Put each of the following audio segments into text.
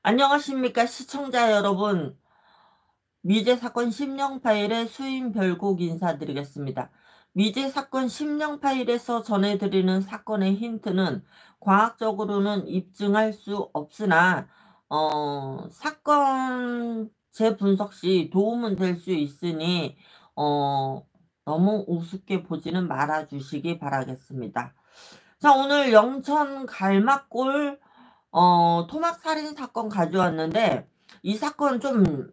안녕하십니까 시청자 여러분. 미제 사건 심령 파일의 수임 별곡 인사드리겠습니다. 미제 사건 심령 파일에서 전해드리는 사건의 힌트는 과학적으로는 입증할 수 없으나 사건 재분석 시 도움은 될 수 있으니 어, 너무 우습게 보지는 말아 주시기 바라겠습니다. 자, 오늘 영천 갈막골 토막 살인 사건 가져왔는데 이 사건 좀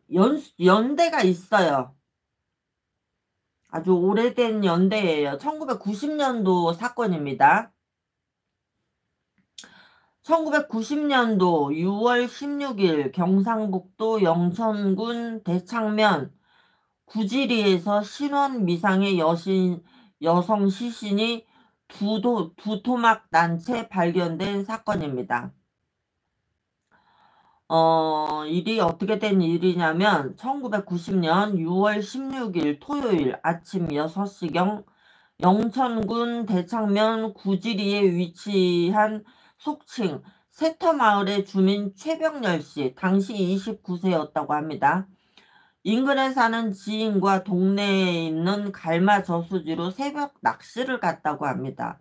연대가 있어요. 아주 오래된 연대예요. 1990년도 사건입니다. 1990년도 6월 16일 경상북도 영천군 대창면 구지리에서 신원 미상의 여성 시신이 두 토막 난 채 발견된 사건입니다. 일이 어떻게 된 일이냐면 1990년 6월 16일 토요일 아침 6시경 영천군 대창면 구지리에 위치한 속칭 세터마을의 주민 최병렬 씨, 당시 29세였다고 합니다. 인근에 사는 지인과 동네에 있는 갈마 저수지로 새벽 낚시를 갔다고 합니다.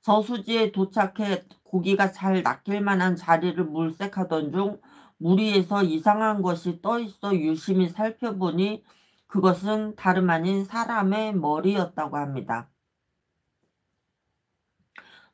저수지에 도착해 고기가 잘 낚일 만한 자리를 물색하던 중 무리에서 이상한 것이 떠있어 유심히 살펴보니 그것은 다름 아닌 사람의 머리였다고 합니다.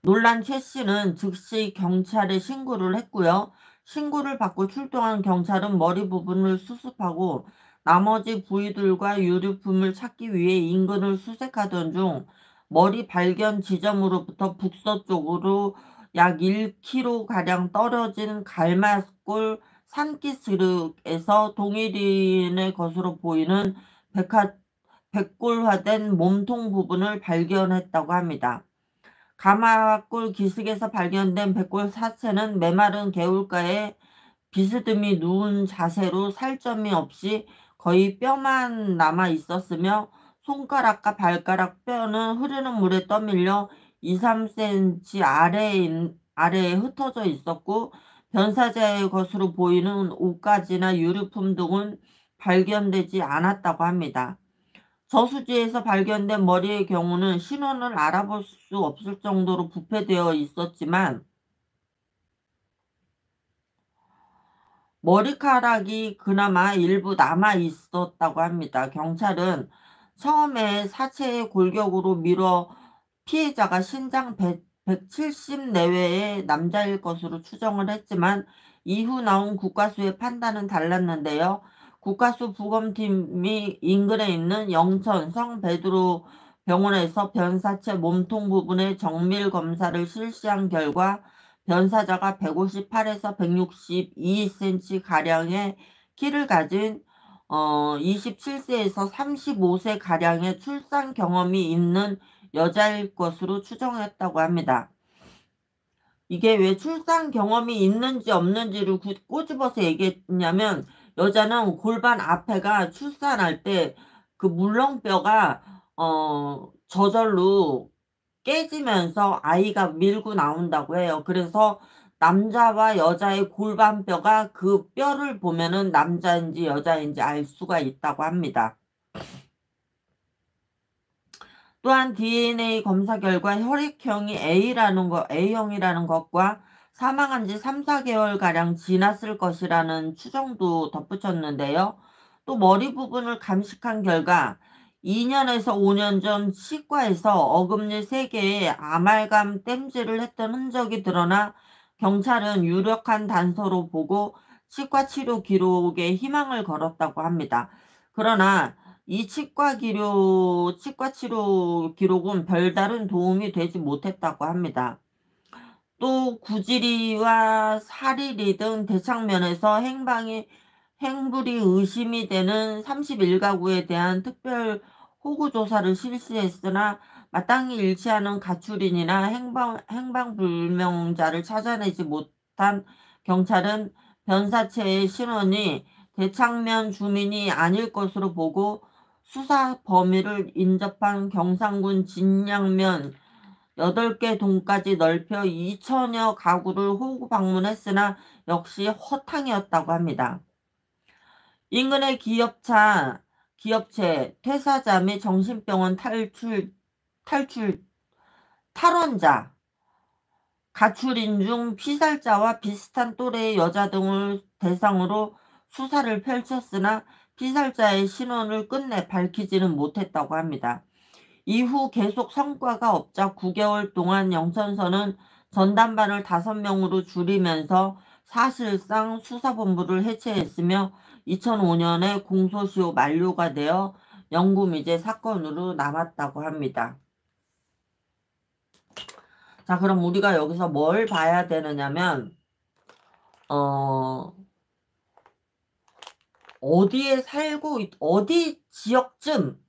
놀란 최 씨는 즉시 경찰에 신고를 했고요. 신고를 받고 출동한 경찰은 머리 부분을 수습하고 나머지 부위들과 유류품을 찾기 위해 인근을 수색하던 중 머리 발견 지점으로부터 북서쪽으로 약 1km가량 떨어진 갈마골 산기스륵에서 동일인의 것으로 보이는 백골화된 몸통 부분을 발견했다고 합니다. 가마골 기슭에서 발견된 백골 사체는 메마른 개울가에 비스듬히 누운 자세로 살점이 없이 거의 뼈만 남아 있었으며 손가락과 발가락 뼈는 흐르는 물에 떠밀려 2, 3cm 아래에 흩어져 있었고 변사자의 것으로 보이는 옷가지나 유류품 등은 발견되지 않았다고 합니다. 저수지에서 발견된 머리의 경우는 신원을 알아볼 수 없을 정도로 부패되어 있었지만 머리카락이 그나마 일부 남아 있었다고 합니다. 경찰은 처음에 사체의 골격으로 미뤄 피해자가 신장 170 내외의 남자일 것으로 추정을 했지만 이후 나온 국과수의 판단은 달랐는데요. 국과수 부검팀이 인근에 있는 영천 성베드로 병원에서 변사체 몸통 부분의 정밀 검사를 실시한 결과 변사자가 158에서 162cm가량의 키를 가진 27세에서 35세가량의 출산 경험이 있는 여자일 것으로 추정했다고 합니다. 이게 왜 출산 경험이 있는지 없는지를 꼬집어서 얘기했냐면 여자는 골반 앞에가 출산할 때 그 물렁뼈가 저절로 깨지면서 아이가 밀고 나온다고 해요. 그래서 남자와 여자의 골반뼈가 그 뼈를 보면은 남자인지 여자인지 알 수가 있다고 합니다. 또한 DNA 검사 결과 혈액형이 A형이라는 것과 사망한 지 3, 4개월가량 지났을 것이라는 추정도 덧붙였는데요. 또 머리 부분을 감식한 결과 2년에서 5년 전 치과에서 어금니 3개에 아말감 땜질을 했던 흔적이 드러나 경찰은 유력한 단서로 보고 치과 치료 기록에 희망을 걸었다고 합니다. 그러나 이 치과 치료 기록은 별다른 도움이 되지 못했다고 합니다. 또 구지리와 사리리 등 대창면에서 행불이 의심이 되는 31가구에 대한 특별 호구조사를 실시했으나 마땅히 일치하는 가출인이나 행방불명자를 찾아내지 못한 경찰은 변사체의 신원이 대창면 주민이 아닐 것으로 보고 수사 범위를 인접한 경상군 진양면 8개 동까지 넓혀 2천여 가구를 호구 방문했으나 역시 허탕이었다고 합니다. 인근의 기업체, 퇴사자 및 정신병원 탈원자, 가출인 중 피살자와 비슷한 또래의 여자 등을 대상으로 수사를 펼쳤으나 피살자의 신원을 끝내 밝히지는 못했다고 합니다. 이후 계속 성과가 없자 9개월 동안 영천서는 전담반을 5명으로 줄이면서 사실상 수사본부를 해체했으며 2005년에 공소시효 만료가 되어 영구미제 사건으로 남았다고 합니다. 자, 그럼 우리가 여기서 뭘 봐야 되느냐면 어디에 살고 어디 지역쯤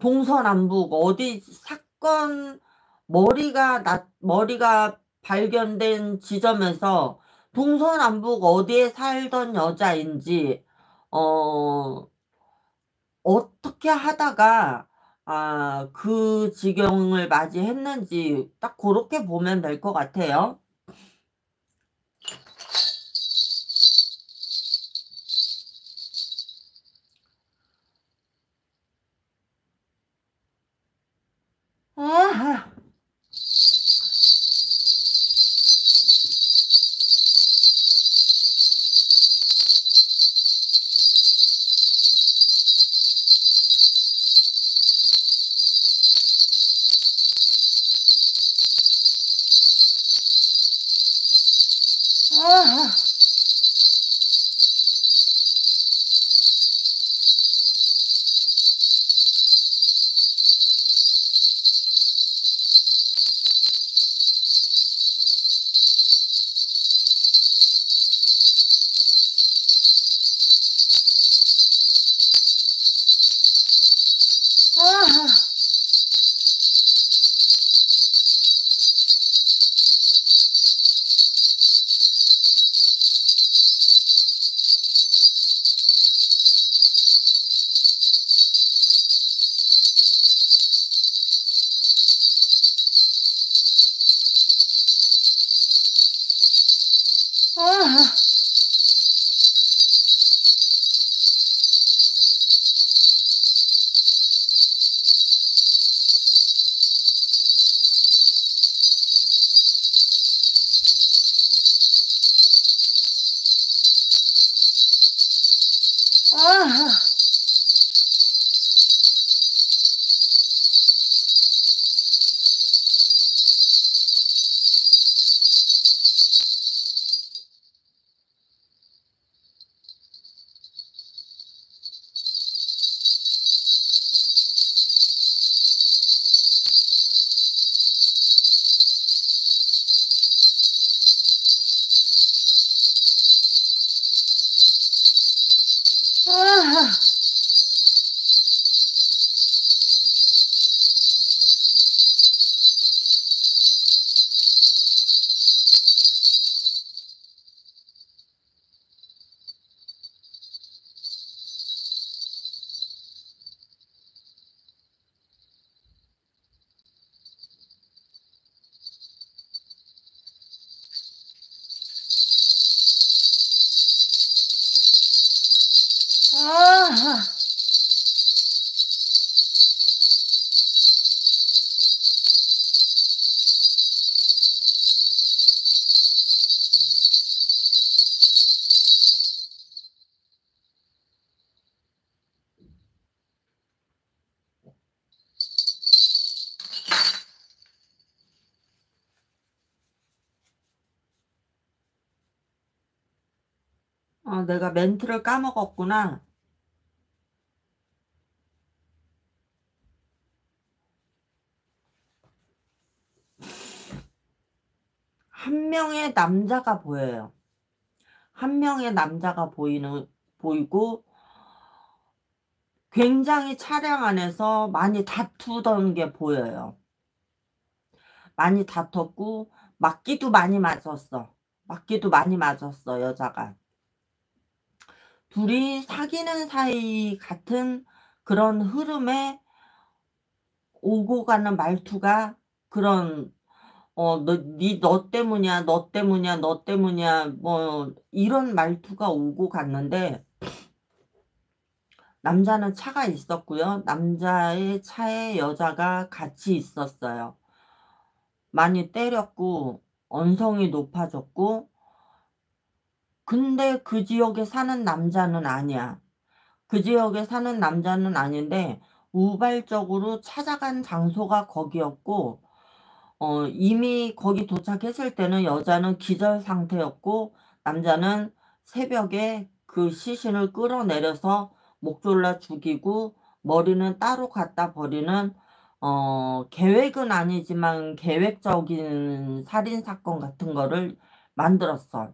동서남북 어디 사건 머리가 발견된 지점에서 동서남북 어디에 살던 여자인지 어떻게 하다가 그 지경을 맞이했는지 딱 그렇게 보면 될 것 같아요. 아, 아, 아, 아, 아, 아. 아, 내가 멘트를 까먹었구나. 한 명의 남자가 보여요. 한 명의 남자가 보이고, 굉장히 차량 안에서 많이 다투던 게 보여요. 많이 다퉜고, 맞기도 많이 맞았어. 맞기도 많이 맞았어, 여자가. 둘이 사귀는 사이 같은 그런 흐름에 오고 가는 말투가 그런 너 때문이야, 너 때문이야, 너 때문이야." 뭐 이런 말투가 오고 갔는데, 남자는 차가 있었고요. 남자의 차에 여자가 같이 있었어요. 많이 때렸고 언성이 높아졌고, 근데 그 지역에 사는 남자는 아니야. 그 지역에 사는 남자는 아닌데 우발적으로 찾아간 장소가 거기였고, 이미 거기 도착했을 때는 여자는 기절 상태였고, 남자는 새벽에 그 시신을 끌어내려서 목 졸라 죽이고 머리는 따로 갖다 버리는, 계획은 아니지만 계획적인 살인 사건 같은 거를 만들었어.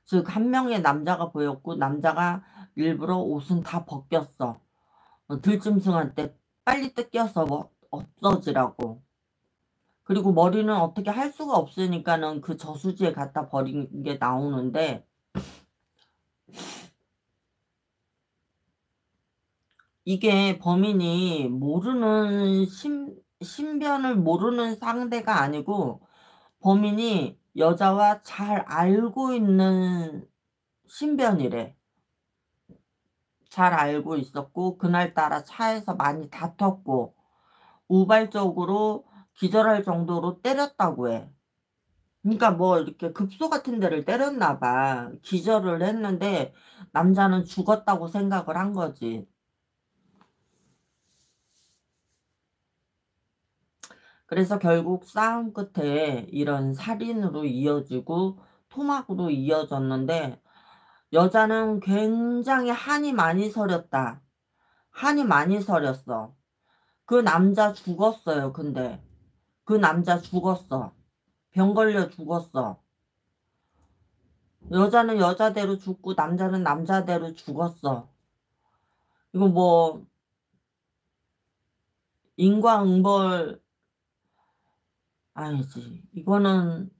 즉 한 명의 남자가 보였고, 남자가 일부러 옷은 다 벗겼어. 들짐승한 테 빨리 뜯겨서 뭐 없어지라고. 그리고 머리는 어떻게 할 수가 없으니까는 그 저수지에 갖다 버린 게 나오는데, 이게 범인이 모르는 신변을 모르는 상대가 아니고, 범인이 여자와 잘 알고 있는 신변이래. 잘 알고 있었고 그날따라 차에서 많이 다퉜고 우발적으로 기절할 정도로 때렸다고 해. 그러니까 뭐 이렇게 급소 같은 데를 때렸나 봐. 기절을 했는데 남자는 죽었다고 생각을 한 거지. 그래서 결국 싸움 끝에 이런 살인으로 이어지고 토막으로 이어졌는데, 여자는 굉장히 한이 많이 서렸다. 한이 많이 서렸어. 그 남자 죽었어요 근데. 그 남자 죽었어. 병 걸려 죽었어. 여자는 여자대로 죽고 남자는 남자대로 죽었어. 이거 뭐 인과응벌 아니지. 이거는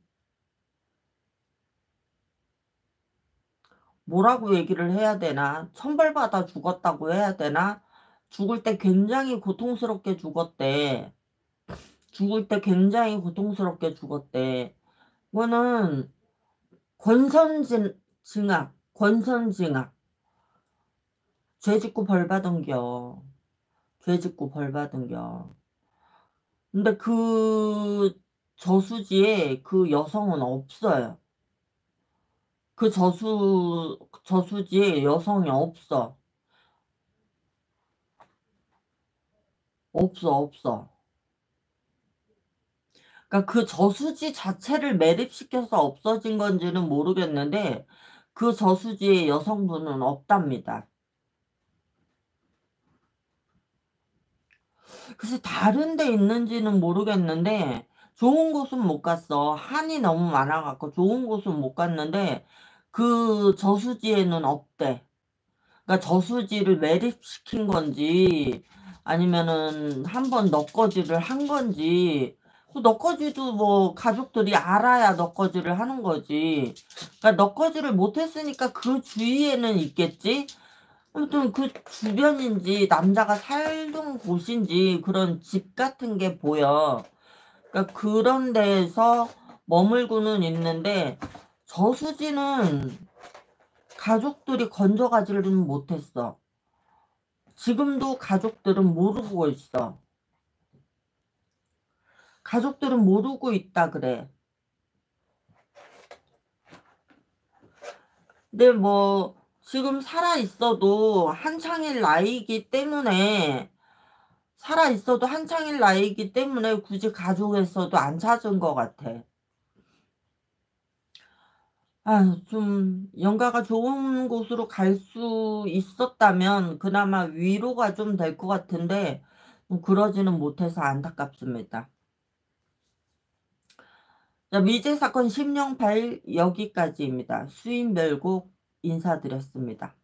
뭐라고 얘기를 해야 되나? 천벌받아 죽었다고 해야 되나? 죽을 때 굉장히 고통스럽게 죽었대. 죽을 때 굉장히 고통스럽게 죽었대. 이거는 권선징악. 죄 짓고 벌 받은겨. 죄 짓고 벌 받은겨. 근데 그 저수지에 그 여성은 없어요. 그 저수지에 여성이 없어. 없어, 없어. 그러니까 그 저수지 자체를 매립시켜서 없어진 건지는 모르겠는데 그 저수지에 여성분은 없답니다. 그래서 다른 데 있는지는 모르겠는데 좋은 곳은 못 갔어. 한이 너무 많아 갖고 좋은 곳은 못 갔는데 그 저수지에는 없대. 그러니까 저수지를 매립시킨 건지 아니면은 한번 넣거지를 한 건지, 그 넣거지도 뭐 가족들이 알아야 넣거지를 하는 거지. 그러니까 넣거지를 못 했으니까 그 주위에는 있겠지. 아무튼 그 주변인지 남자가 살던 곳인지 그런 집 같은 게 보여. 그러니까 그런 데에서 머물고는 있는데 저수지는 가족들이 건져가지는 못했어. 지금도 가족들은 모르고 있어. 가족들은 모르고 있다 그래. 근데 뭐 지금 살아 있어도 한창일 나이기 때문에 굳이 가족에서도 안 찾은 것 같아. 아, 좀 영가가 좋은 곳으로 갈 수 있었다면 그나마 위로가 좀 될 것 같은데 그러지는 못해서 안타깝습니다. 자, 미제 사건 심령파일 여기까지입니다. 수인별곡 인사드렸습니다.